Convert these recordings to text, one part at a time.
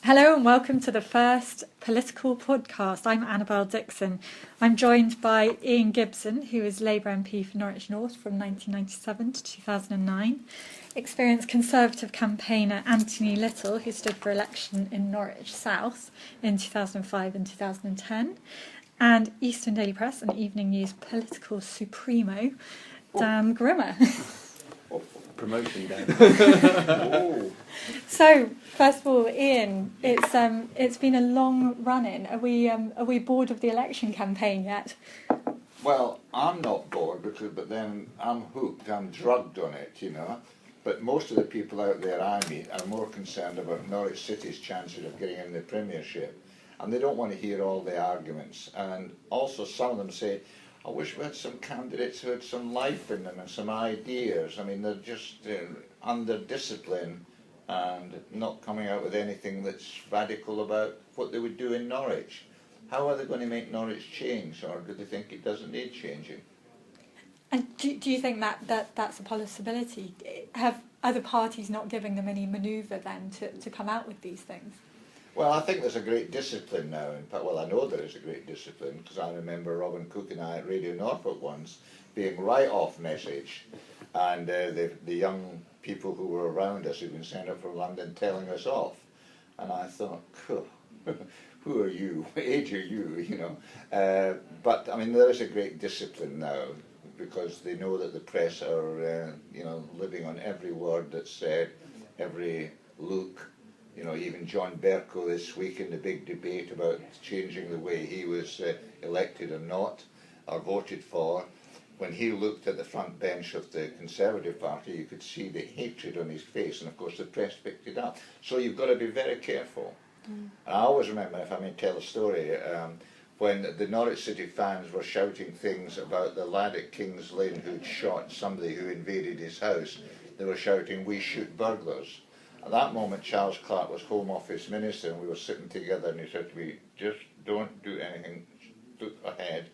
Hello and welcome to the first political podcast. I'm Annabelle Dixon. I'm joined by Ian Gibson, who is Labour MP for Norwich North from 1997 to 2009, experienced Conservative campaigner Antony Little, who stood for election in Norwich South in 2005 and 2010, and Eastern Daily Press and Evening News political supremo, Dan Grimmer. Promotion, Dan. So, first of all, Ian, it's been a long run-in. Are we bored of the election campaign yet? Well, I'm not bored but then I'm hooked. I'm drugged on it, you know. But most of the people out there I meet are more concerned about Norwich City's chances of getting in the Premiership, and they don't want to hear all the arguments. And also, some of them say, I wish we had some candidates who had some life in them and some ideas. I mean, they're just under discipline and not coming out with anything that's radical about what they would do in Norwich. How are they going to make Norwich change, or do they think it doesn't need changing? And do you think that's a possibility? Have other parties not giving them any manoeuvre then to come out with these things? Well, I think there's a great discipline now. In fact, well, I know there is a great discipline, because I remember Robin Cook and I at Radio Norfolk once being right off message, and the young people who were around us who'd been sent up from London telling us off. And I thought, cool. Who are you? What age are you? You know. But I mean, there is a great discipline now, because they know that the press are, living on every word that's said, every look. You know, even John Bercow this week in the big debate about changing the way he was elected or not, or voted for, when he looked at the front bench of the Conservative Party, you could see the hatred on his face, and of course the press picked it up. So you've got to be very careful. And I always remember, if I may tell a story, when the Norwich City fans were shouting things about the lad at King's Lynn who'd shot somebody who invaded his house. They were shouting, "We shoot burglars." At that moment, Charles Clarke was Home Office Minister, and we were sitting together, and he said to me, "Just don't do anything, look ahead,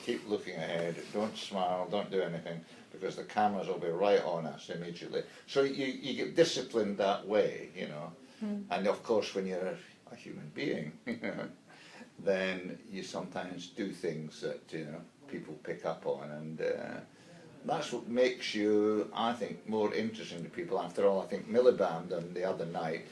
keep looking ahead, don't smile, don't do anything, because the cameras will be right on us immediately." So you get disciplined that way, you know. And of course, when you're a human being, then you sometimes do things that, people pick up on, and that's what makes you, I think, more interesting to people. After all, I think Miliband and the other night,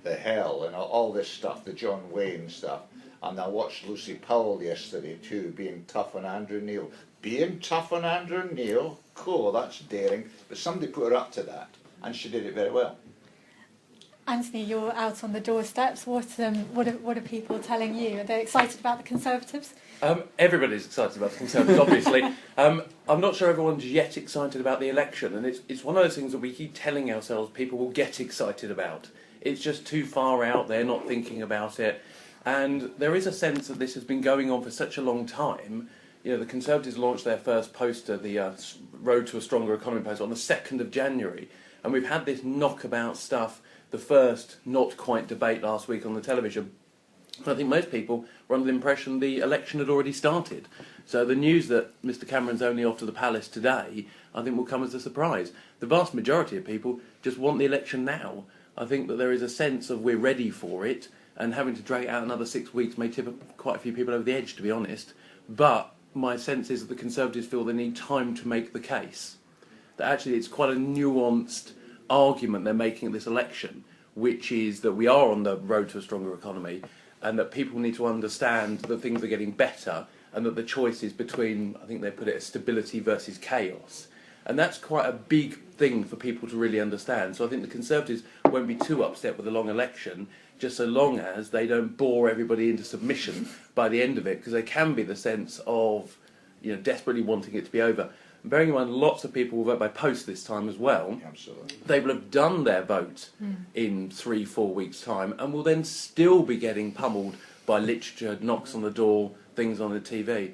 the Hell and all this stuff, the John Wayne stuff, and I watched Lucy Powell yesterday too, being tough on Andrew Neil. Being tough on Andrew Neil? Cool, that's daring. But somebody put her up to that, and she did it very well. Anthony, you're out on the doorsteps. What are people telling you? Are they excited about the Conservatives? Everybody's excited about the Conservatives, obviously. I'm not sure everyone's yet excited about the election, and it's one of those things that we keep telling ourselves people will get excited about. It's just too far out, they're not thinking about it. And there is a sense that this has been going on for such a long time. You know, the Conservatives launched their first poster, the Road to a Stronger Economy poster, on the 2nd of January. And we've had this knockabout stuff, the first not quite debate last week on the television. I think most people were under the impression the election had already started. So the news that Mr Cameron's only off to the palace today, I think will come as a surprise. The vast majority of people just want the election now. I think that there is a sense of we're ready for it, and having to drag it out another 6 weeks may tip quite a few people over the edge, to be honest. But my sense is that the Conservatives feel they need time to make the case. That actually it's quite a nuanced argument they're making at this election, which is that we are on the road to a stronger economy, and that people need to understand that things are getting better, and that the choice is between, I think they put it, stability versus chaos. And that's quite a big thing for people to really understand. So I think the Conservatives won't be too upset with a long election, just so long as they don't bore everybody into submission by the end of it, because there can be the sense of, desperately wanting it to be over. And bearing in mind, lots of people will vote by post this time as well. Absolutely. They will have done their vote in 3-4 weeks' time, and will then still be getting pummeled by literature, knocks on the door, things on the TV.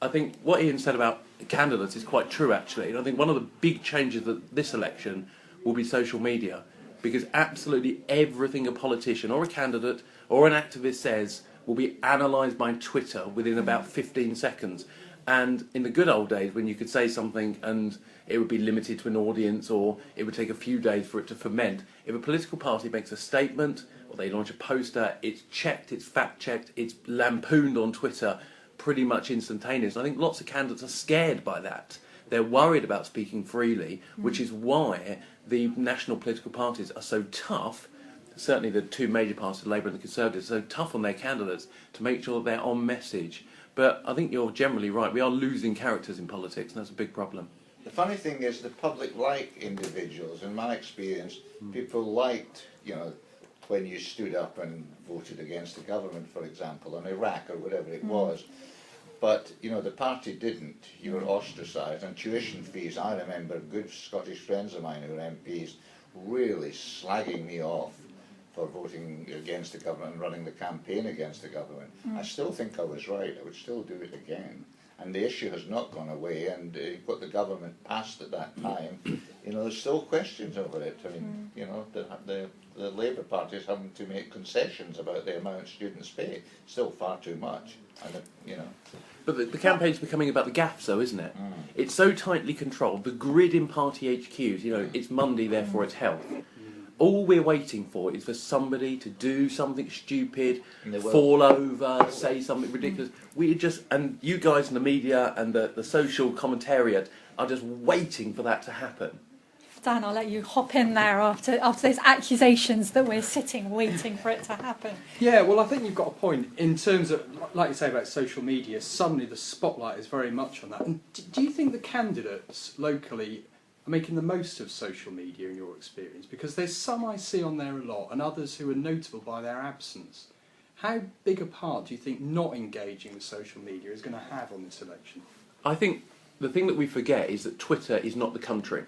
I think what Ian said about candidates is quite true, actually. And I think one of the big changes that this election will be social media, because absolutely everything a politician or a candidate or an activist says will be analysed by Twitter within about 15 seconds. And in the good old days, when you could say something and it would be limited to an audience, or it would take a few days for it to ferment, if a political party makes a statement or they launch a poster, it's checked, it's fact-checked, it's lampooned on Twitter pretty much instantaneous. I think lots of candidates are scared by that. They're worried about speaking freely, which is why the national political parties are so tough. Certainly the two major parties, Labour and the Conservatives, are so tough on their candidates to make sure that they're on message. But I think you're generally right. We are losing characters in politics, and that's a big problem. The funny thing is the public like individuals. In my experience, people liked, when you stood up and voted against the government, for example, on Iraq or whatever it was. But, the party didn't. You were ostracised. And tuition fees, I remember good Scottish friends of mine who were MPs really slagging me off for voting against the government and running the campaign against the government. I still think I was right. I would still do it again. And the issue has not gone away, and what the government passed at that time, there's still questions over it. I mean, the Labour Party is having to make concessions about the amount students pay. Still far too much. And, But the campaign's becoming about the gaffes, though, isn't it? It's so tightly controlled. The grid in party HQs, it's Monday, therefore it's health. All we're waiting for is for somebody to do something stupid, fall over, say something ridiculous. And you guys in the media and the social commentariat are just waiting for that to happen. Dan, I'll let you hop in there after those accusations that we're sitting waiting for it to happen. Yeah, well, I think you've got a point in terms of, like you say about social media, suddenly the spotlight is very much on that. And do you think the candidates locally are making the most of social media in your experience? Because there's some I see on there a lot and others who are notable by their absence. How big a part do you think not engaging with social media is going to have on this election? I think the thing that we forget is that Twitter is not the country.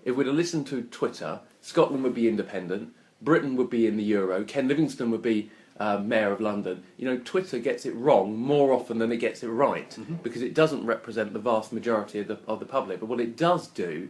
If we'd have listened to Twitter, Scotland would be independent, Britain would be in the Euro, Ken Livingstone would be Mayor of London. Twitter gets it wrong more often than it gets it right, because it doesn't represent the vast majority of the public. But what it does do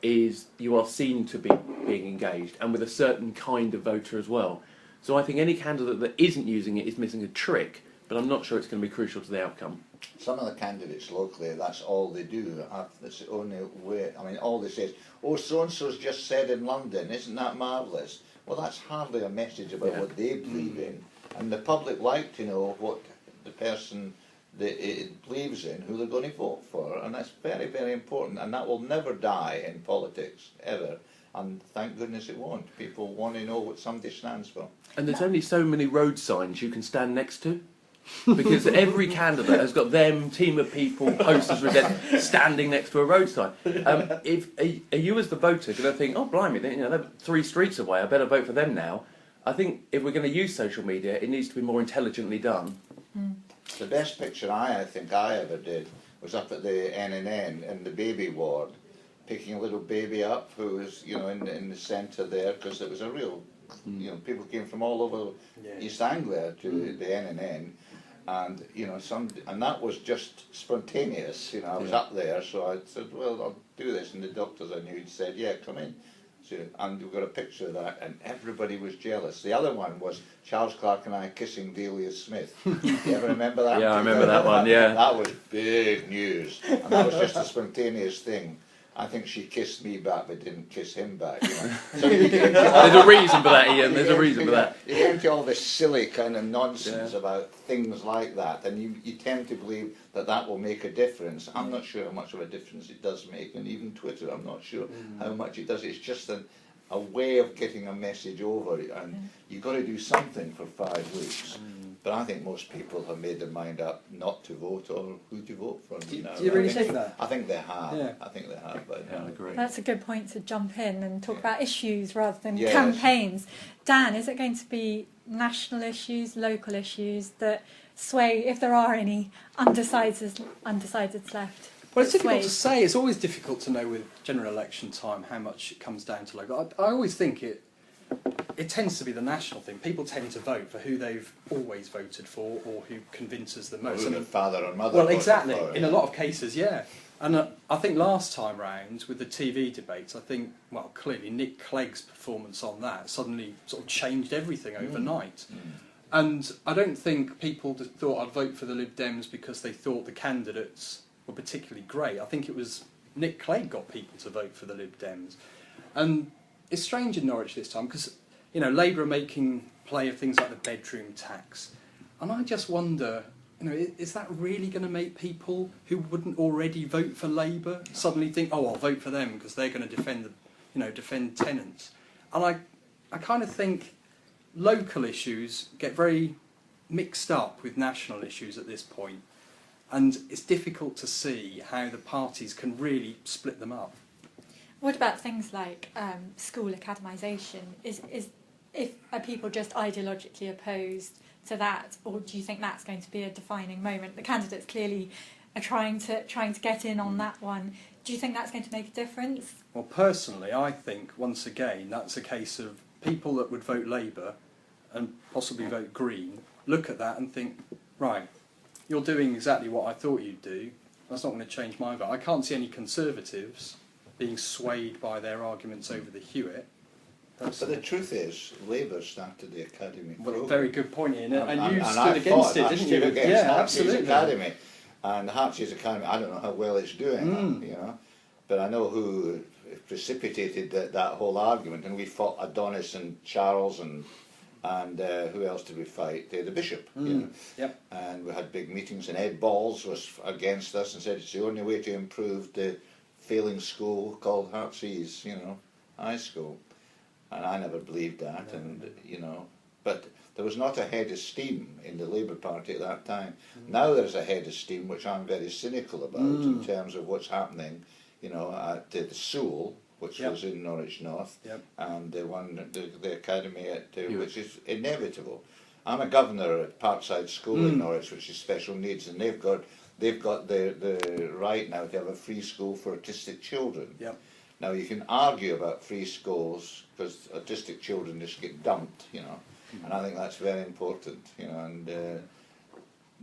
is you are seen to be being engaged, and with a certain kind of voter as well. So I think any candidate that isn't using it is missing a trick, but I'm not sure it's going to be crucial to the outcome. some of the candidates locally, that's all they do. That's the only way. I mean, all they say is, "Oh, so-and-so's just said in London, isn't that marvellous?" Well, that's hardly a message about what they believe in. And the public like to know what the person that it believes in, who they're going to vote for. And that's very, very important. And that will never die in politics, ever. And thank goodness it won't. People want to know what somebody stands for. And there's only so many road signs you can stand next to. Because every candidate has got them team of people, posters with them standing next to a road sign. Are you as the voter going to think, oh blimey, they're 3 streets away, I better vote for them now? I think if we're going to use social media, it needs to be more intelligently done. The best picture I think I ever did was up at the NNN in the baby ward, picking a little baby up who was, in the centre there, because it was a real, people came from all over East Anglia to the NNN. And and that was just spontaneous. I was up there, so I said, "Well, I'll do this." And the doctors I knew said, "Yeah, come in." So, and we got a picture of that, and everybody was jealous. The other one was Charles Clarke and I kissing Delia Smith. You ever remember that? Yeah, I remember that one. Yeah, that was big news, and that was just a spontaneous thing. I think she kissed me back, but didn't kiss him back. So there's a reason for that, Ian. There's a reason for that. You get into all this silly kind of nonsense about things like that, and you tend to believe that will make a difference. I'm not sure how much of a difference it does make, and even Twitter, I'm not sure how much it does. It's just a way of getting a message over, and you've got to do something for 5 weeks. But I think most people have made their mind up not to vote or who to vote for. Do you really think that? I think they have. Yeah. I think they have. But I agree. That's a good point to jump in and talk about issues rather than campaigns. Dan, is it going to be national issues, local issues that sway, if there are any undecideds left? Well, it's difficult to say. It's always difficult to know with general election time how much it comes down to local. I always think it tends to be the national thing. People tend to vote for who they've always voted for or who convinces them most. Who their father or mother. Well, exactly. In a lot of cases, yeah. And I think last time round with the TV debates, clearly Nick Clegg's performance on that suddenly sort of changed everything overnight. And I don't think people thought I'd vote for the Lib Dems because they thought the candidates were particularly great. I think it was Nick Clegg got people to vote for the Lib Dems. And it's strange in Norwich this time because, you know, Labour are making play of things like the bedroom tax. And I just wonder, you know, is that really going to make people who wouldn't already vote for Labour suddenly think, oh, I'll vote for them because they're going to defend tenants? And I kind of think local issues get very mixed up with national issues at this point, and it's difficult to see how the parties can really split them up. What about things like school academisation? Are people just ideologically opposed to that, or do you think that's going to be a defining moment? The candidates clearly are trying to get in on that one. Do you think that's going to make a difference? Well, personally, I think once again that's a case of people that would vote Labour and possibly vote Green look at that and think, right, you're doing exactly what I thought you'd do. That's not going to change my vote. I can't see any Conservatives being swayed by their arguments over the Hewitt. But the truth is, Labour started the Academy programme. Very good point, Ian. And you stood against it, didn't you? Yeah, absolutely. Academy. And Hartshay's Academy, I don't know how well it's doing, you know, but I know who precipitated that whole argument, and we fought Adonis and Charles and who else did we fight? The Bishop, you know. Yep. And we had big meetings, and Ed Balls was against us and said it's the only way to improve the failing school called Hartshay's, you know, high school. And I never believed that, and you know, but there was not a head of steam in the Labour Party at that time. Now there's a head of steam, which I'm very cynical about in terms of what's happening, you know, at the Sewell, which was in Norwich North, and the Academy at which is inevitable. I'm a governor at Parkside School in Norwich, which is special needs, and they've got the right now to have a free school for autistic children. Yep. Now you can argue about free schools because autistic children just get dumped, you know, and I think that's very important, you know, and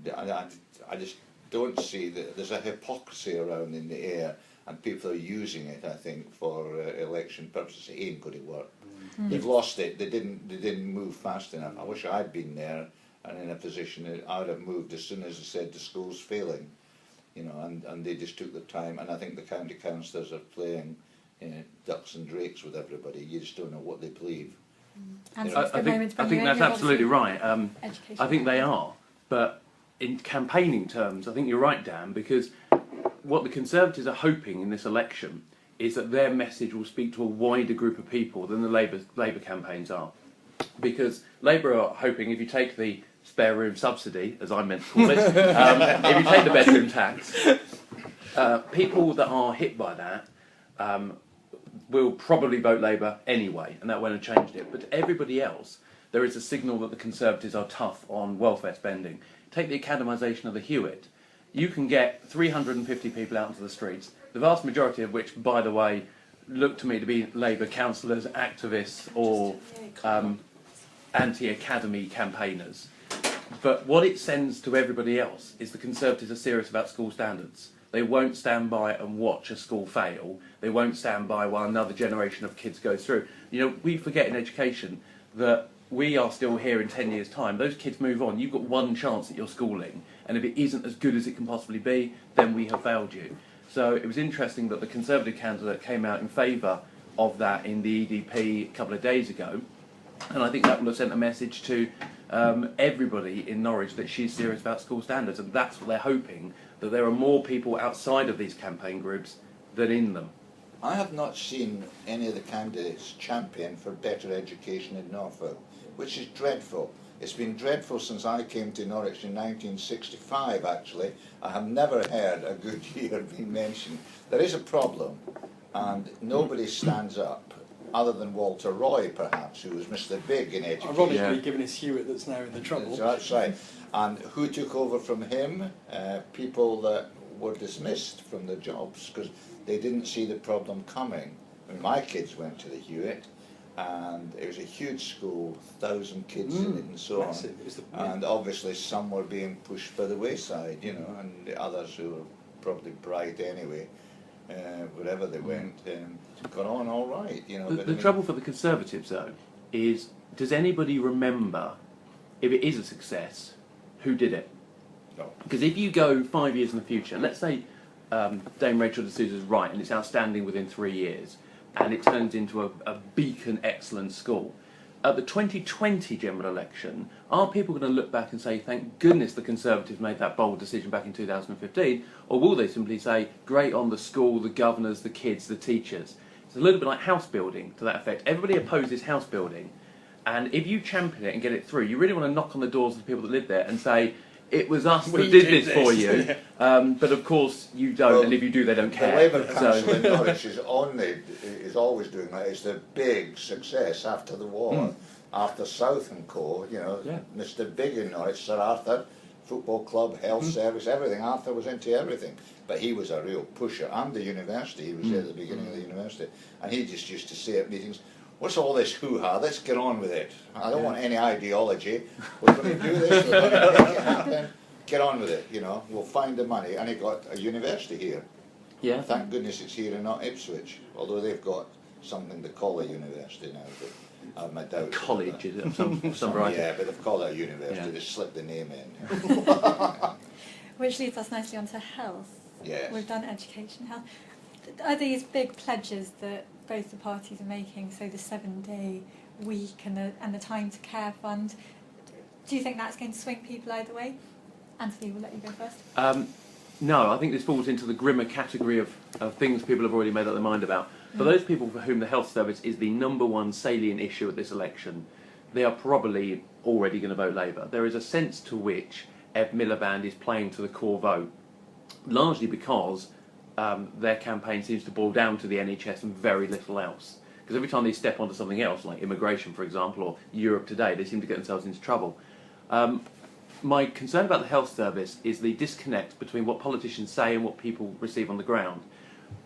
I just don't see that there's a hypocrisy around in the air, and people are using it, I think, for election purposes. It ain't going to work. They've lost it. They didn't move fast enough. I wish I'd been there and in a position that I'd have moved as soon as they said the school's failing, you know, and they just took the time. And I think the county councillors are playing ducks and drakes with everybody. You just don't know what they believe. I think that's absolutely right. I think they are, but in campaigning terms, I think you're right, Dan, because what the Conservatives are hoping in this election is that their message will speak to a wider group of people than the Labour campaigns are. Because Labour are hoping, if you take the spare room subsidy, as I meant to call it, if you take the bedroom tax, people that are hit by that will probably vote Labour anyway, and that won't have changed it. But to everybody else, there is a signal that the Conservatives are tough on welfare spending. Take the academisation of the Hewitt. You can get 350 people out into the streets, the vast majority of which, by the way, look to me to be Labour councillors, activists, or anti-academy campaigners. But what it sends to everybody else is the Conservatives are serious about school standards. They won't stand by and watch a school fail. They won't stand by while another generation of kids goes through. You know, we forget in education that we are still here in 10 years' time. Those kids move on. You've got one chance at your schooling, and if it isn't as good as it can possibly be, then we have failed you. So it was interesting that the Conservative candidate came out in favour of that in the EDP a couple of days ago, and I think that will have sent a message to everybody in Norwich that she's serious about school standards, and that's what they're hoping, that there are more people outside of these campaign groups than in them. I have not seen any of the candidates champion for better education in Norfolk, which is dreadful. It's been dreadful since I came to Norwich in 1965, actually. I have never heard a good year being mentioned. There is a problem, and nobody stands up, other than Walter Roy, perhaps, who was Mr. Big in education. Ironically, given it's Hewitt that's now in the trouble. That's right. And who took over from him? People that were dismissed from their jobs because they didn't see the problem coming. I mean, my kids went to the Hewitt, and it was a huge school, 1,000 kids in it and so massive. on. And obviously some were being pushed by the wayside, you know, and the others who were probably bright anyway, wherever they went, got on all right, you know. The trouble for the Conservatives, though, is does anybody remember, if it is a success, who did it? No. Because if you go 5 years in the future, let's say Dame Rachel de Souza's right, and it's outstanding within 3 years, and it turns into a beacon excellent school. At the 2020 general election, are people going to look back and say, thank goodness the Conservatives made that bold decision back in 2015, or will they simply say, great on the school, the governors, the kids, the teachers? It's a little bit like house building to that effect. Everybody opposes house building, and if you champion it and get it through, you really want to knock on the doors of the people that live there and say, it was us that did this for you. But of course you don't, Well, and if you do, they don't care. The Labour Council in Norwich is always doing that. It's the big success after the war, after South and Co. You know, Mr. Big in Norwich, Sir Arthur, football club, health service, everything. Arthur was into everything, but he was a real pusher. And the university, he was there at the beginning of the university, and he just used to say at meetings, what's all this hoo-ha? Let's get on with it. I don't want any ideology. We're going to do this. We're going to make it happen. Get on with it, you know. We'll find the money. And he got a university here. Yeah. Thank goodness it's here and not Ipswich. Although they've got something to call a university now. But I have my doubts. College, is it? Of some variety? Yeah, but they've called it a university. Yeah. They slipped the name in. Which leads us nicely onto health. Yes. We've done education, health. Are these big pledges that both the parties are making, so the 7-day week and the time to care fund, do you think that's going to swing people either way? Anthony, we'll let you go first. No, I think this falls into the grimmer category of things people have already made up their mind about. For those people for whom the health service is the number one salient issue at this election, they are probably already going to vote Labour. There is a sense to which Ed Miliband is playing to the core vote, largely because their campaign seems to boil down to the NHS and very little else. Because every time they step onto something else, like immigration, for example, or Europe today, they seem to get themselves into trouble. My concern about the health service is the disconnect between what politicians say and what people receive on the ground.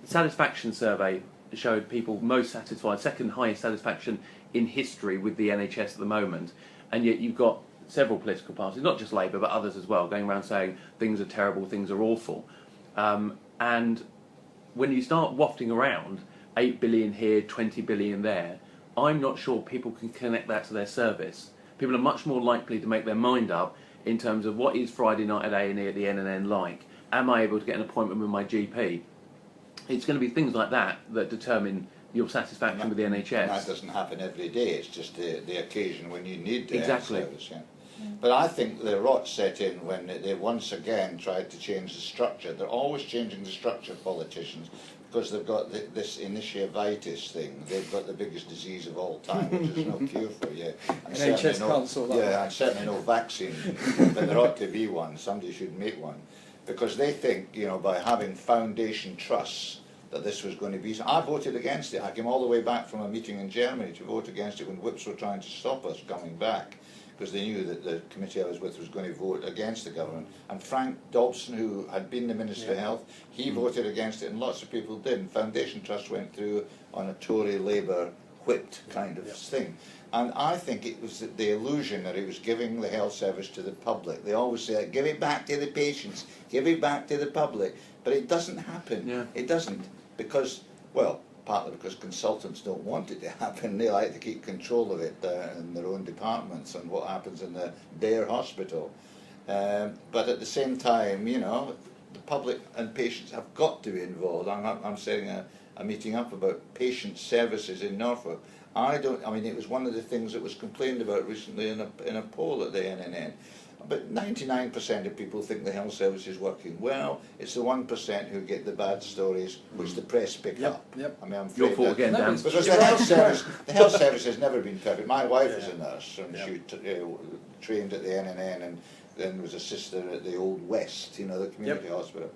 The satisfaction survey showed people most satisfied, second highest satisfaction in history with the NHS at the moment, and yet you've got several political parties, not just Labour but others as well, going around saying things are terrible, things are awful. And when you start wafting around 8 billion here, 20 billion there, I'm not sure people can connect that to their service. People are much more likely to make their mind up in terms of what is Friday night at A&E at the NNN like? Am I able to get an appointment with my GP? It's going to be things like that that determine your satisfaction with the NHS. And that doesn't happen every day. It's just the occasion when you need the Exactly. health service. Yeah. But I think the rot set in when they once again tried to change the structure. They're always changing the structure, politicians, because they've got this initiativitis thing. They've got the biggest disease of all time, which there's no cure for yet. And NHS can't sort that out. Yeah, and certainly no vaccine. But there ought to be one. Somebody should make one. Because they think, you know, by having foundation trusts, that this was going to be. So I voted against it. I came all the way back from a meeting in Germany to vote against it when whips were trying to stop us coming back, because they knew that the committee I was with was going to vote against the government. And Frank Dobson, who had been the Minister of Health, he voted against it, and lots of people did. And Foundation Trust went through on a Tory Labour whipped kind of thing. And I think it was the illusion that it was giving the health service to the public. They always say, give it back to the patients, give it back to the public. But it doesn't happen. Yeah. It doesn't. Because, well, partly because consultants don't want it to happen. They like to keep control of it in their own departments and what happens in their hospital. But at the same time, you know, the public and patients have got to be involved. I'm setting a meeting up about patient services in Norfolk. I mean, it was one of the things that was complained about recently in a poll at the NNN. But 99% of people think the health service is working well. It's the 1% who get the bad stories, which the press pick up. Yep. I mean, I'm Your afraid fault that- again, Dan. because the health service has never been perfect. My wife was a nurse, and she trained at the NNN, and then was a sister at the Old West, you know, the community hospital.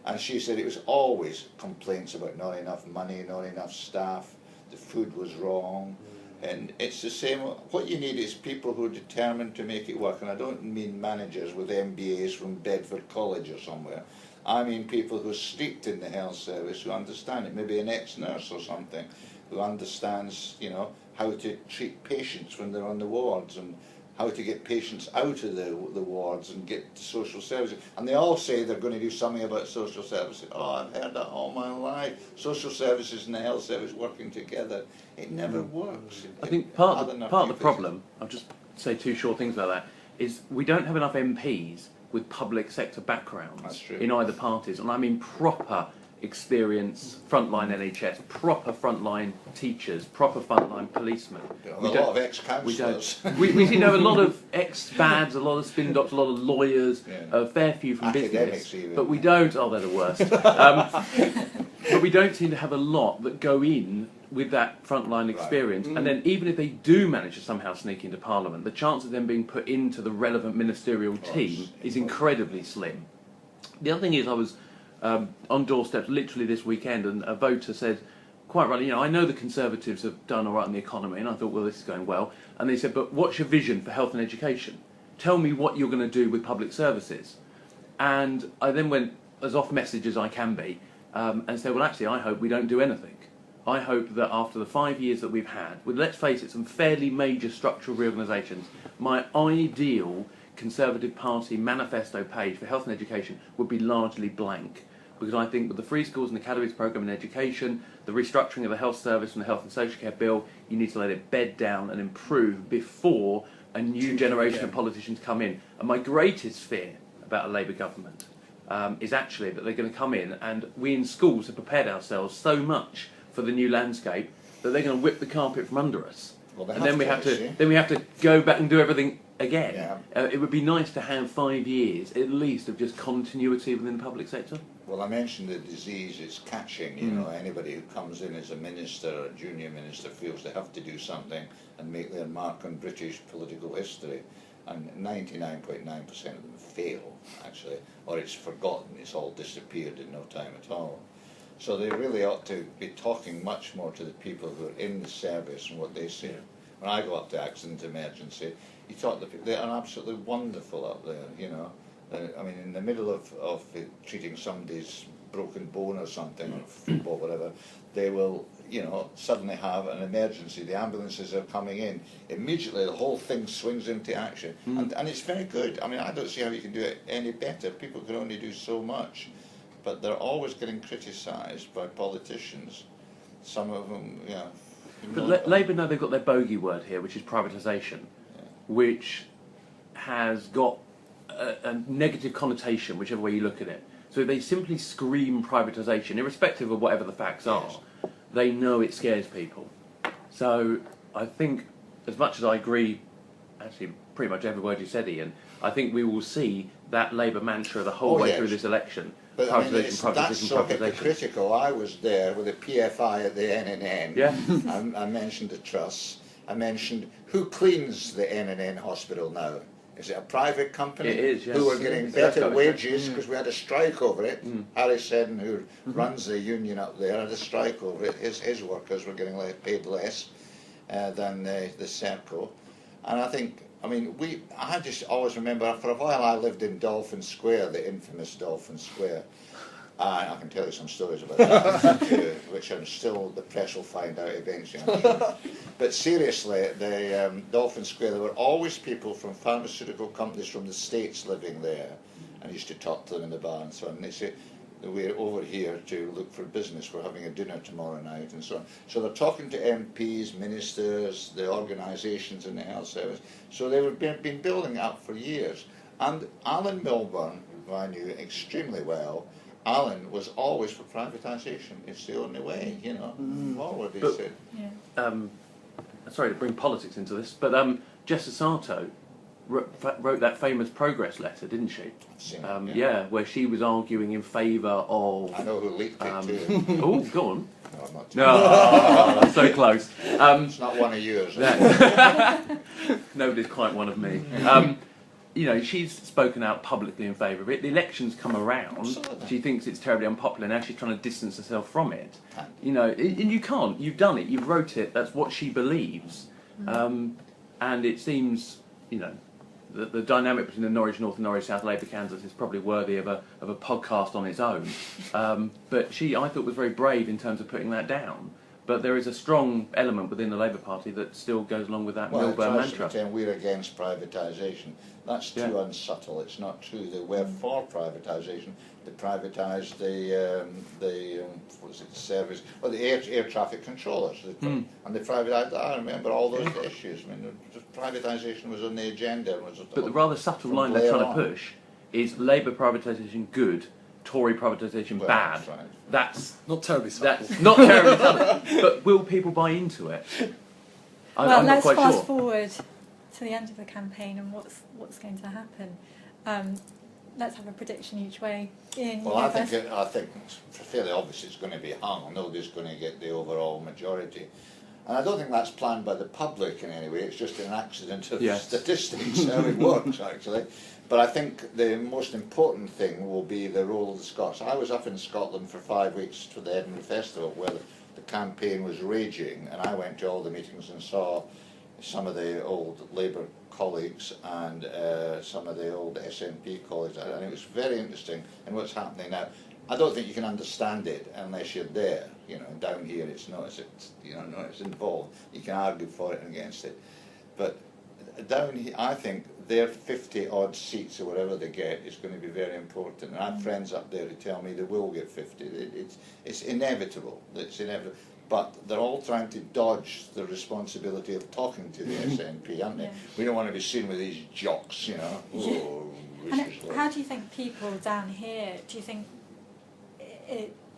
And she said it was always complaints about not enough money, not enough staff, the food was wrong. And it's the same. What you need is people who are determined to make it work. And I don't mean managers with MBAs from Bedford College or somewhere. I mean people who are steeped in the health service, who understand it. Maybe an ex-nurse or something, who understands, you know, how to treat patients when they're on the wards, and how to get patients out of the wards and get to social services. And they all say they're going to do something about social services. Oh, I've heard that all my life. Social services and the health service working together. It never works. I think part of the problem, I'll just say two short things about that, is we don't have enough MPs with public sector backgrounds That's true. in either parties, and I mean proper experience, frontline NHS, proper frontline teachers, proper frontline policemen. A lot of ex-councillors. We seem to have a lot of ex-bads, a lot of spin doctors, a lot of lawyers, a fair few from Academics business, even. but we don't. Oh, they're the worst. But we don't seem to have a lot that go in with that frontline experience. And then even if they do manage to somehow sneak into Parliament, the chance of them being put into the relevant ministerial team is incredibly slim. The other thing is, I was on doorsteps literally this weekend, and a voter said, quite rightly, I know the Conservatives have done all right in the economy, and I thought, well, this is going well. And they said, but what's your vision for health and education? Tell me what you're going to do with public services. And I then went as off message as I can be, and said, well, actually, I hope we don't do anything. I hope that after the 5 years that we've had, with, let's face it, some fairly major structural reorganisations, my ideal Conservative Party manifesto page for health and education would be largely blank. Because I think with the free schools and academies programme in education, the restructuring of the health service and the health and social care bill, you need to let it bed down and improve before a new generation of politicians come in. And my greatest fear about a Labour government is actually that they're going to come in, and we in schools have prepared ourselves so much for the new landscape that they're going to whip the carpet from under us. Well, and then we have to go back and do everything again. Yeah. It would be nice to have 5 years at least of just continuity within the public sector. Well, I mentioned the disease is catching. Anybody who comes in as a minister or a junior minister feels they have to do something and make their mark on British political history. And 99.9% of them fail, actually, or it's forgotten, it's all disappeared in no time at all. So they really ought to be talking much more to the people who are in the service and what they say. When I go up to accident emergency, you talk to people, they are absolutely wonderful up there, I mean, in the middle of treating somebody's broken bone or something, or football, whatever, they will, suddenly have an emergency. The ambulances are coming in. Immediately, the whole thing swings into action. And it's very good. I mean, I don't see how you can do it any better. People can only do so much. But they're always getting criticised by politicians. Some of them, But Labour know they've got their bogey word here, which is privatisation, which has got a negative connotation, whichever way you look at it. So they simply scream privatisation, irrespective of whatever the facts are. They know it scares people. So I think, as much as I agree, actually pretty much every word you said, Ian, I think we will see that Labour mantra the whole way through this election. But I mean, that's so hypocritical. I was there with a PFI at the NNN. Yeah. I mentioned the trusts. I mentioned who cleans the NNN hospital now. Is it a private company? It is, yes. Who are getting better wages because we had a strike over it. Harry Seddon, who runs the union up there, had a strike over it. His workers were getting paid less than the Serco. And I just always remember, for a while I lived in Dolphin Square, the infamous Dolphin Square. I can tell you some stories about that, which I'm still, the press will find out eventually, I'm sure. But seriously, the Dolphin Square, there were always people from pharmaceutical companies from the States living there. And I used to talk to them in the bar and so on. And they say, we're over here to look for business, we're having a dinner tomorrow night and so on. So they're talking to MPs, ministers, the organisations in the health service. So they've been building up for years. And Alan Milburn, who I knew extremely well, Alan was always for privatisation. It's the only way, forward, he said. Yeah. Sorry to bring politics into this, but Jessa Sato wrote that famous progress letter, didn't she? I've seen it, where she was arguing in favour of... I know who leaked it too. Oh, go on. No, I'm not. No, so close. It's not one of yours. Nobody's quite one of me. She's spoken out publicly in favour of it. The elections come around. Absolutely. She thinks it's terribly unpopular. Now she's trying to distance herself from it. And you can't. You've done it. You've wrote it. That's what she believes. And it seems, the dynamic between the Norwich North and Norwich South Labour candidates is probably worthy of a podcast on its own. But she, I thought, was very brave in terms of putting that down. But there is a strong element within the Labour Party that still goes along with that Milburn mantra. We're against privatisation. That's too unsubtle. It's not true. They were for privatisation. They privatised the service, or the air traffic controllers, and they privatised. I remember all those issues. I mean, privatisation was on the agenda. But the rather subtle line they're trying to push is Labour privatisation good, Tory privatisation Well, bad? that's right. That's Not terribly subtle. that's not terribly subtle. But will people buy into it? Well, I'm not let's quite fast sure. forward to the end of the campaign and what's going to happen. Let's have a prediction each way. Ian, Well, you I go first. think it's fairly obvious it's going to be hung. Nobody's going to get the overall majority. And I don't think that's planned by the public in any way. It's just an accident of Yes. statistics, how it works, actually. But I think the most important thing will be the role of the Scots. I was up in Scotland for 5 weeks for the Edinburgh Festival, where the campaign was raging, and I went to all the meetings and saw some of the old Labour colleagues and some of the old SNP colleagues, and it was very interesting in what's happening now. I don't think you can understand it unless you're there. You know, down here it's not as not as involved. You can argue for it and against it, but down here, I think their 50 odd seats or whatever they get is going to be very important. And I have friends up there who tell me they will get 50. It's inevitable. It's inevitable. But they're all trying to dodge the responsibility of talking to the SNP, aren't they? Yeah. We don't want to be seen with these jocks, you know. Yeah. Oh, And this is how do you think people down here, do you think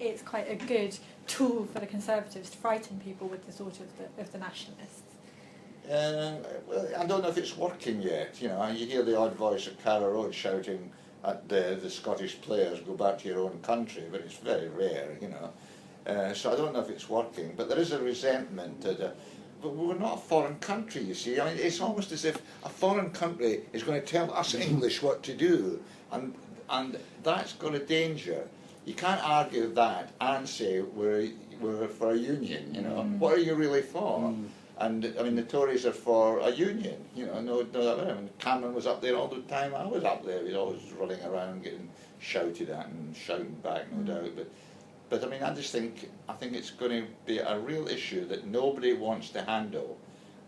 it's quite a good tool for the Conservatives to frighten people with the sort of the nationalists? Well, I don't know if it's working yet. You know, you hear the odd voice of Cara Road shouting at the Scottish players, "Go back to your own country," but it's very rare, you know. So I don't know if it's working, but there is a resentment that. But we're not a foreign country, you see. I mean, it's almost as if a foreign country is going to tell us English what to do, and that's got a danger. You can't argue that and say we're for a union. You know, what are you really for? And I mean, the Tories are for a union. You know, no. I mean, Cameron was up there all the time. I was up there. He was always running around, getting shouted at and shouting back, no doubt. But I mean, I think it's going to be a real issue that nobody wants to handle,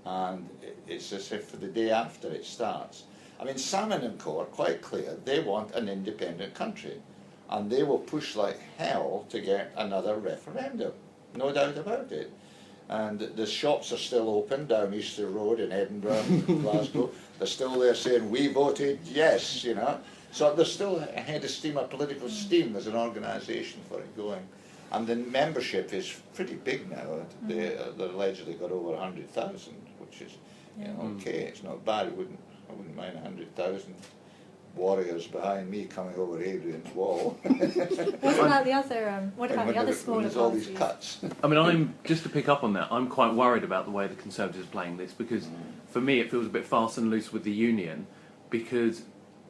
and it's as if the day after it starts. I mean, Salmon and Co are quite clear. They want an independent country, and they will push like hell to get another referendum. No doubt about it. And the shops are still open down Easter Road in Edinburgh, Glasgow. They're still there saying, "We voted yes," you know. So there's still a head of steam, a political steam. There's an organisation for it going. And the membership is pretty big now. They're allegedly got over 100,000, which is, you know, okay, it's not bad. I wouldn't mind 100,000 warriors behind me coming over Adrian's wall. What about the other smaller There's all parties? these cuts. I mean, I'm just to pick up on that. I'm quite worried about the way the Conservatives are playing this because, for me, it feels a bit fast and loose with the union. Because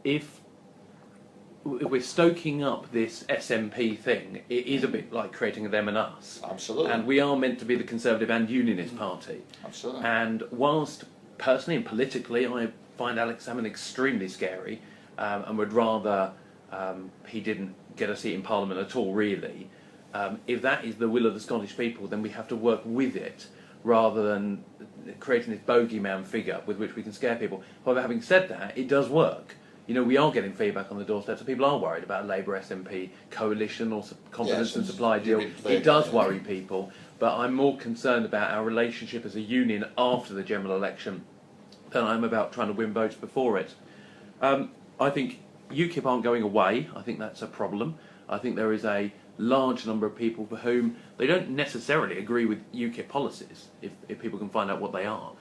if we're stoking up this SNP thing, it is a bit like creating a them and us. Absolutely. And we are meant to be the Conservative and Unionist party. Absolutely. And whilst personally and politically, I find Alex Salmon extremely scary, and would rather he didn't get a seat in Parliament at all, really. If that is the will of the Scottish people, then we have to work with it rather than creating this bogeyman figure with which we can scare people. However, having said that, it does work. You know, we are getting feedback on the doorstep, so people are worried about a Labour SNP coalition or confidence Yes, and supply deal. It does worry people, but I'm more concerned about our relationship as a union after the general election than I'm about trying to win votes before it. I think UKIP aren't going away. I think that's a problem. I think there is a large number of people for whom they don't necessarily agree with UKIP policies, if people can find out what they are.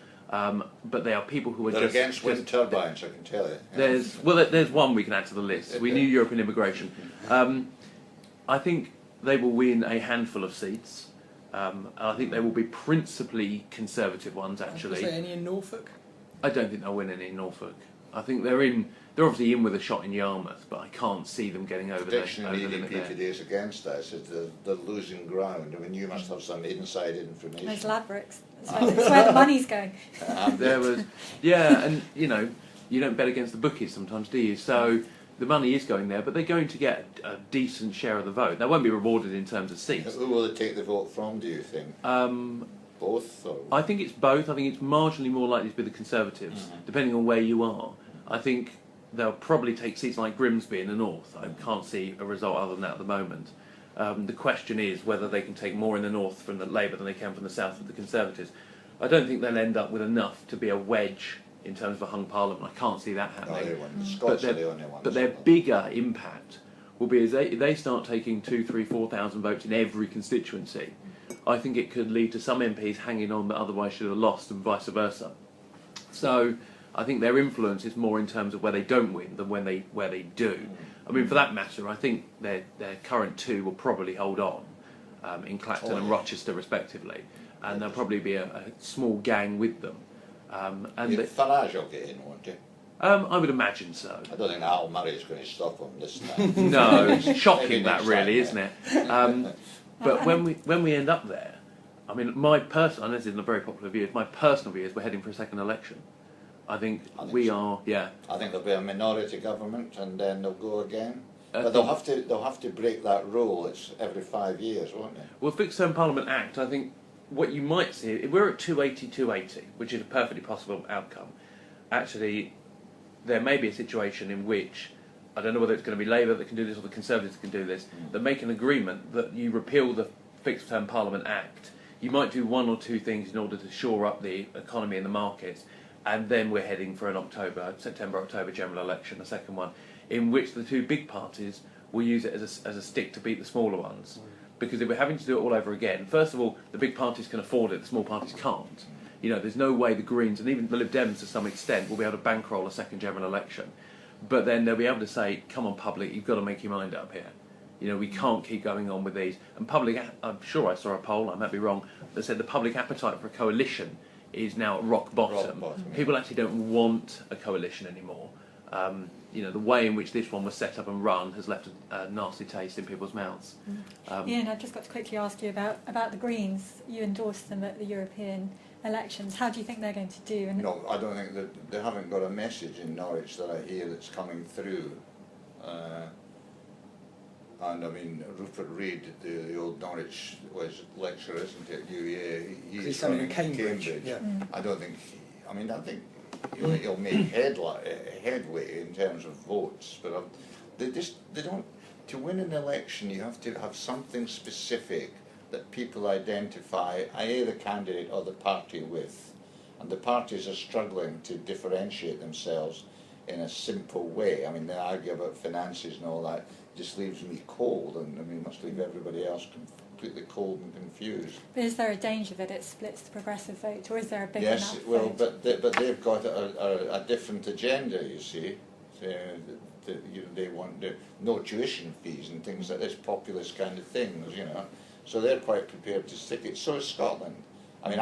But they are people who are They're just against wind turbines, I can tell you. there's one we can add to the list. We knew European immigration. I think they will win a handful of seats. And I think they will be principally Conservative ones, actually. Any in Norfolk? I don't think they'll win any in Norfolk. I think they're obviously in with a shot in Yarmouth, but I can't see them getting over the Prediction in limit EDP there. today is against us. It's the losing ground. I mean, you must have some inside information. Those Labricks. That's where the money's going. There was, and you don't bet against the bookies sometimes, do you? So the money is going there, but they're going to get a decent share of the vote. They won't be rewarded in terms of seats. Who will they take the vote from, do you think? Both? Or? I think it's both. I think it's marginally more likely to be the Conservatives, depending on where you are. I think they'll probably take seats like Grimsby in the north. I can't see a result other than that at the moment. The question is whether they can take more in the north from the Labour than they can from the south with the Conservatives. I don't think they'll end up with enough to be a wedge in terms of a hung parliament. I can't see that No, happening. they won't. The Scots are the only ones. But their bigger impact will be as they start taking 2, 3, 4,000 votes in every constituency. I think it could lead to some MPs hanging on that otherwise should have lost, and vice versa. So I think their influence is more in terms of where they don't win than where they do. I mean, for that matter, I think their current two will probably hold on in Clacton and Rochester, respectively, and there'll probably be a small gang with them. Farage will get in, won't he? I would imagine so. I don't think Al Murray's going to stop him this time. No, it's shocking Maybe that next really, time, isn't it? But when we end up there, I mean, my personal, and this isn't a very popular view, my personal view is we're heading for a second election. I think we are, yeah. I think there'll be a minority government, and then they'll go again. But they'll have to break that rule. It's every 5 years, won't they? Well, Fixed Term Parliament Act, I think what you might see, if we're at 280, which is a perfectly possible outcome, actually there may be a situation in which, I don't know whether it's going to be Labour that can do this or the Conservatives that can do this, that make an agreement that you repeal the Fixed Term Parliament Act. You might do one or two things in order to shore up the economy and the markets, and then we're heading for an September-October general election, a second one, in which the two big parties will use it as a stick to beat the smaller ones. Because if we're having to do it all over again, first of all, the big parties can afford it, the small parties can't. You know, there's no way the Greens, and even the Lib Dems to some extent, will be able to bankroll a second general election. But then they'll be able to say, come on, public, you've got to make your mind up here. You know, we can't keep going on with these. And public, I'm sure I saw a poll, I might be wrong, that said the public appetite for a coalition is now at rock bottom. People actually don't want a coalition anymore. You know, the way in which this one was set up and run has left a nasty taste in people's mouths. Ian, I've just got to quickly ask you about the Greens. You endorsed them at the European elections. How do you think they're going to do? And no, I don't think that they haven't got a message in Norwich that I hear that's coming through. And I mean, Rupert Reid, the old Norwich lecturer, isn't it? He's running Cambridge. Yeah. I don't think. I think he'll make headway in terms of votes, but they don't. To win an election, you have to have something specific that people identify, i.e. the candidate or the party with, and the parties are struggling to differentiate themselves in a simple way. I mean, they argue about finances and all that. Just leaves me cold, and I mean, must leave everybody else completely cold and confused. But is there a danger that it splits the progressive vote, or is there a big yes, enough well, vote? but they've got a different agenda, you see. They want no tuition fees and things like this, populist kind of things, you know. So they're quite prepared to stick it. So is Scotland. I mean,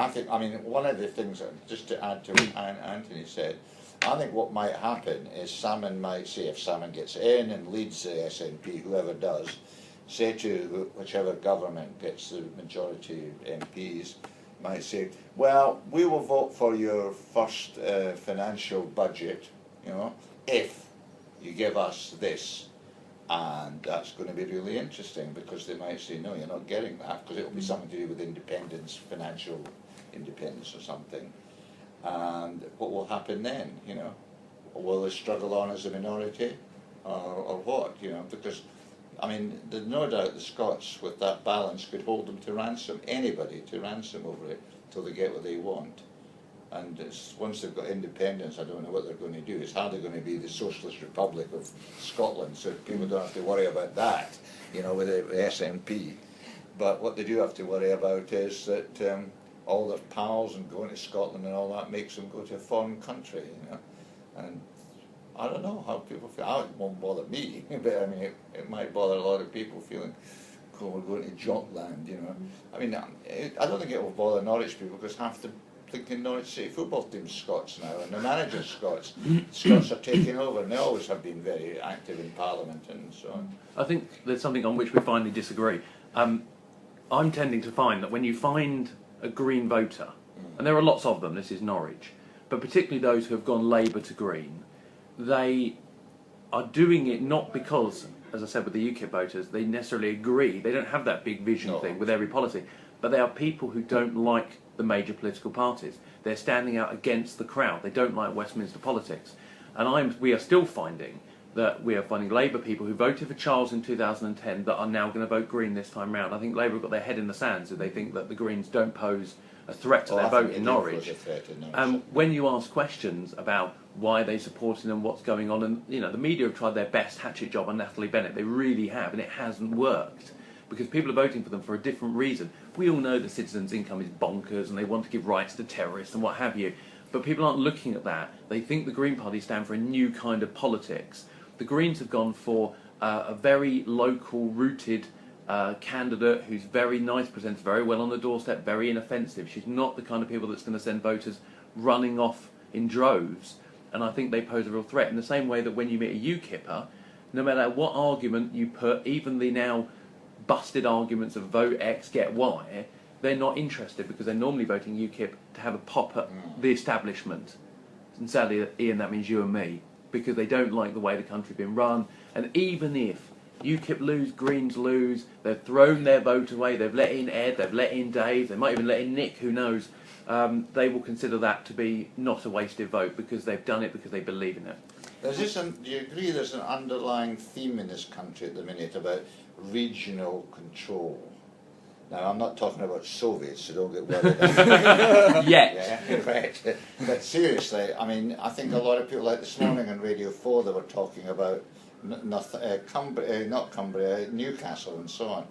one of the things, just to add to what Anthony said, I think what might happen is Salmon might say, if Salmon gets in and leads the SNP, whoever does, say to whichever government gets the majority MPs, might say, well, we will vote for your first financial budget, you know, if you give us this. And that's going to be really interesting, because they might say, no, you're not getting that, because it will be something to do with independence, financial independence or something. And what will happen then, you know? Will they struggle on as a minority, or what, you know? Because, I mean, there's no doubt the Scots, with that balance, could hold them to ransom, anybody to ransom over it, until they get what they want. And once they've got independence, I don't know what they're going to do. It's hardly going to be the Socialist Republic of Scotland, so people don't have to worry about that, you know, with the SNP. But what they do have to worry about is that all their pals and going to Scotland and all that makes them go to a foreign country, you know. And I don't know how people feel. It won't bother me, but I mean, it might bother a lot of people feeling, cool, we're going to Jockland, you know. I mean, I don't think it will bother Norwich people, because half the thinking Norwich City football team's Scots now, and the manager's Scots. Scots are taking over, and they always have been very active in Parliament and so on. I think there's something on which we finally disagree. I'm tending to find that when you find a Green voter, and there are lots of them, this is Norwich, but particularly those who have gone Labour to Green, they are doing it not because, as I said with the UKIP voters, they necessarily agree, they don't have that big vision thing with every policy, but they are people who don't like the major political parties. They're standing out against the crowd. They don't like Westminster politics. And we are still finding that we are finding Labour people who voted for Charles in 2010 that are now going to vote Green this time round. I think Labour have got their head in the sand, so they think that the Greens don't pose a threat to Oh, their I think vote in it Norwich. was a threat in Norwich. When you ask questions about why they supported and what's going on, and the media have tried their best hatchet job on Natalie Bennett, they really have, and it hasn't worked because people are voting for them for a different reason. We all know the citizens' income is bonkers and they want to give rights to terrorists and what have you, but people aren't looking at that. They think the Green Party stand for a new kind of politics. The Greens have gone for a very local rooted candidate who's very nice, presents very well on the doorstep, very inoffensive. She's not the kind of people that's going to send voters running off in droves, and I think they pose a real threat in the same way that when you meet a UKIPper, no matter what argument you put, even the now busted arguments of vote X, get Y, they're not interested because they're normally voting UKIP to have a pop at the establishment. And sadly, Ian, that means you and me, because they don't like the way the country's been run. And even if UKIP lose, Greens lose, they've thrown their vote away, they've let in Ed, they've let in Dave, they might even let in Nick, who knows, they will consider that to be not a wasted vote because they've done it because they believe in it. Do you agree there's an underlying theme in this country at the minute about regional control? Now, I'm not talking about Soviets, so don't get worried. Yet. Yeah, right. But seriously, I mean, I think a lot of people, like this morning on Radio 4, they were talking about Cumbria, Newcastle and so on.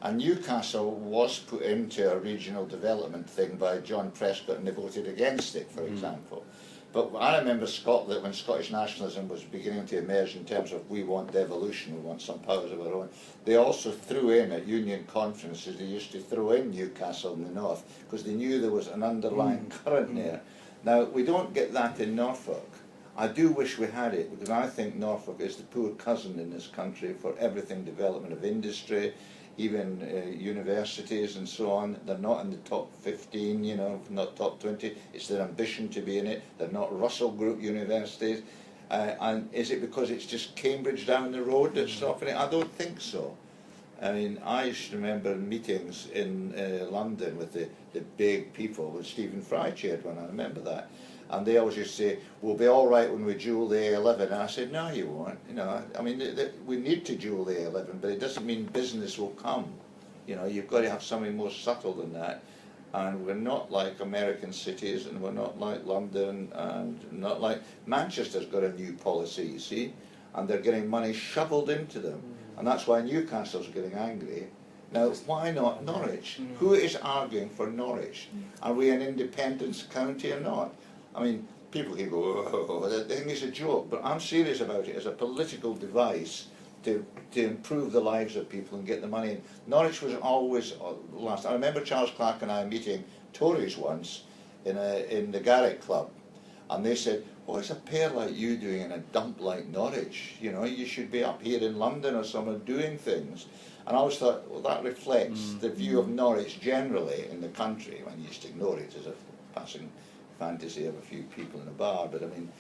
And Newcastle was put into a regional development thing by John Prescott and they voted against it, for example. But I remember Scotland, when Scottish nationalism was beginning to emerge in terms of we want devolution, we want some powers of our own, they also threw in at union conferences, they used to throw in Newcastle in the north because they knew there was an underlying current there. Now, we don't get that in Norfolk. I do wish we had it because I think Norfolk is the poor cousin in this country for everything, development of industry, even universities and so on. They're not in the top 15, not top 20. It's their ambition to be in it. They're not Russell Group universities. And is it because it's just Cambridge down the road that's stopping it? I don't think so. I mean, I used to remember meetings in London with the big people, with Stephen Fry chaired one, I remember that. And they always used to say, we'll be all right when we dual the A11. And I said, no, you won't. I mean, we need to dual the A11, but it doesn't mean business will come. You've got to have something more subtle than that. And we're not like American cities, and we're not like London, and not like Manchester's got a new policy, you see, and they're getting money shoveled into them. And that's why Newcastle's getting angry. Now, why not Norwich? Who is arguing for Norwich? Are we an independence county or not? I mean, people can go, oh, the thing is a joke, but I'm serious about it as a political device to improve the lives of people and get the money in. Norwich was always last. I remember Charles Clark and I meeting Tories once in the Garrick Club, and they said, oh, it's a pair like you doing in a dump like Norwich. You should be up here in London or somewhere doing things. And I always thought, well, that reflects the view of Norwich generally in the country. When you just ignore it as a passing fantasy of a few people in a bar, but I mean,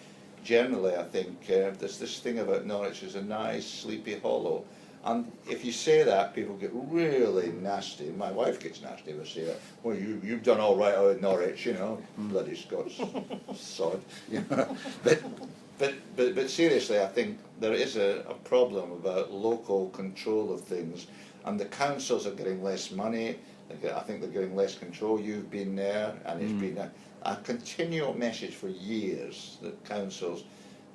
generally I think there's this thing about Norwich is a nice, sleepy hollow, and if you say that, people get really nasty. My wife gets nasty if I say that. Well, you've done all right out in Norwich, bloody Scots sod. But seriously, I think there is a problem about local control of things, and the councils are getting less money. I think they're getting less control. You've been there, and it's been a continual message for years that councils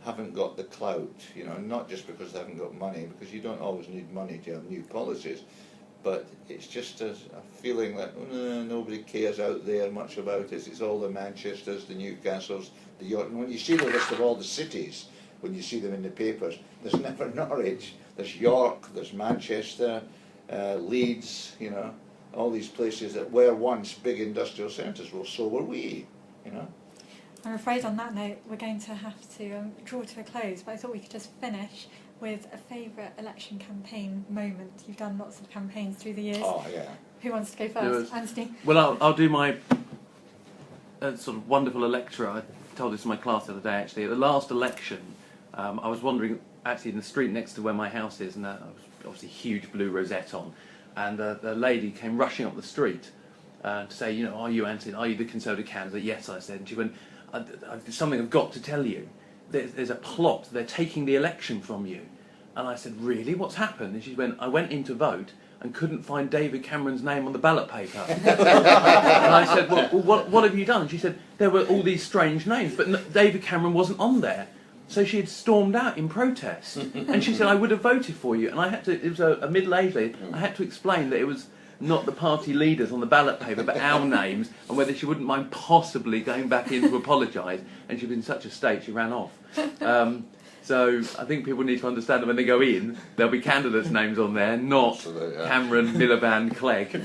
haven't got the clout, not just because they haven't got money, because you don't always need money to have new policies, but it's just a feeling that nobody cares out there much about it. It's all the Manchesters, the Newcastles, the York. And when you see the list of all the cities, when you see them in the papers, there's never Norwich. There's York, there's Manchester, Leeds, all these places that were once big industrial centres. Well, so were we, I'm afraid on that note we're going to have to draw to a close, but I thought we could just finish with a favourite election campaign moment. You've done lots of campaigns through the years. Oh, yeah. Who wants to go first? Anthony? Well, I'll do my sort of wonderful electorate. I told this to my class the other day, actually. At the last election, I was wandering actually in the street next to where my house is, and there was obviously a huge blue rosette on, and the lady came rushing up the street to say, are you Anthony? Are you the Conservative candidate? Yes, I said. And she went, there's something I've got to tell you. There's a plot. They're taking the election from you. And I said, really? What's happened? And she went, I went in to vote. and couldn't find David Cameron's name on the ballot paper. And I said, well what have you done? And she said, there were all these strange names, but David Cameron wasn't on there. So she had stormed out in protest. And she said, I would have voted for you. And I had to, it was a middle-aged lady, I had to explain that it was not the party leaders on the ballot paper, but our names, and whether she wouldn't mind possibly going back in to apologise. And she was in such a state, she ran off. So I think people need to understand that when they go in, there'll be candidates' names on there, not Cameron, Miliband, Clegg.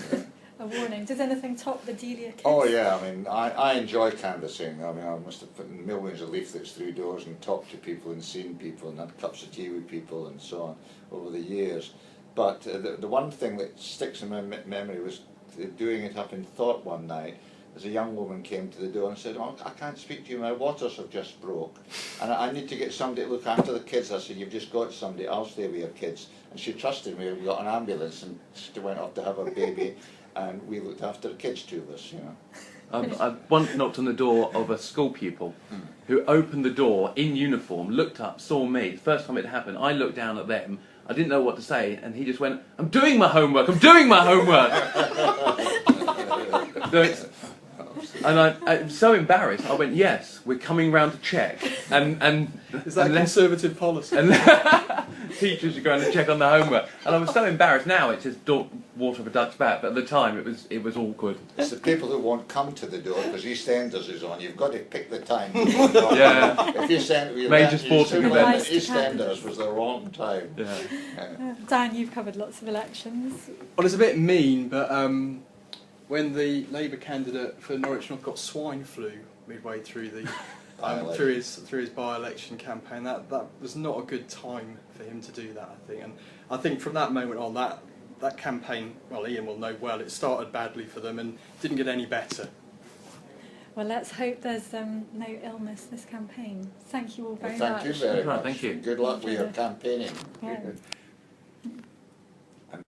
A warning. Does anything top the Delia kids? Oh yeah, I mean, I enjoy canvassing. I mean, I must have put millions of leaflets through doors and talked to people and seen people and had cups of tea with people and so on over the years. But the one thing that sticks in my memory was doing it up in Thorpe one night. As a young woman came to the door and said, oh, I can't speak to you, my waters have just broke. And I need to get somebody to look after the kids. I said, you've just got somebody, I'll stay with your kids. And she trusted me, we got an ambulance and she went off to have her baby and we looked after the kids, two of us, you know. I once knocked on the door of a school pupil who opened the door in uniform, looked up, saw me. The first time it happened, I looked down at them. I didn't know what to say, and he just went, I'm doing my homework, I'm doing my homework! And I was so embarrassed, I went, yes, we're coming round to check. And is that Conservative policy? And teachers are going to check on the homework. And I was so embarrassed. Now it's just water of a duck's back, but at the time it was awkward. It's the people who won't come to the door because EastEnders is on. You've got to pick the time. Yeah. If you send major sporting event, EastEnders was the wrong time. Yeah. Dan, you've covered lots of elections. Well, it's a bit mean, but when the Labour candidate for Norwich North got swine flu midway through the through his by-election campaign, that was not a good time for him to do that, I think. And I think from that moment on, that campaign, well, Ian will know well, it started badly for them and didn't get any better. Well, let's hope there's no illness this campaign. Thank you all very much. Thank you very much. Thank you. Good luck with your campaigning. Yeah.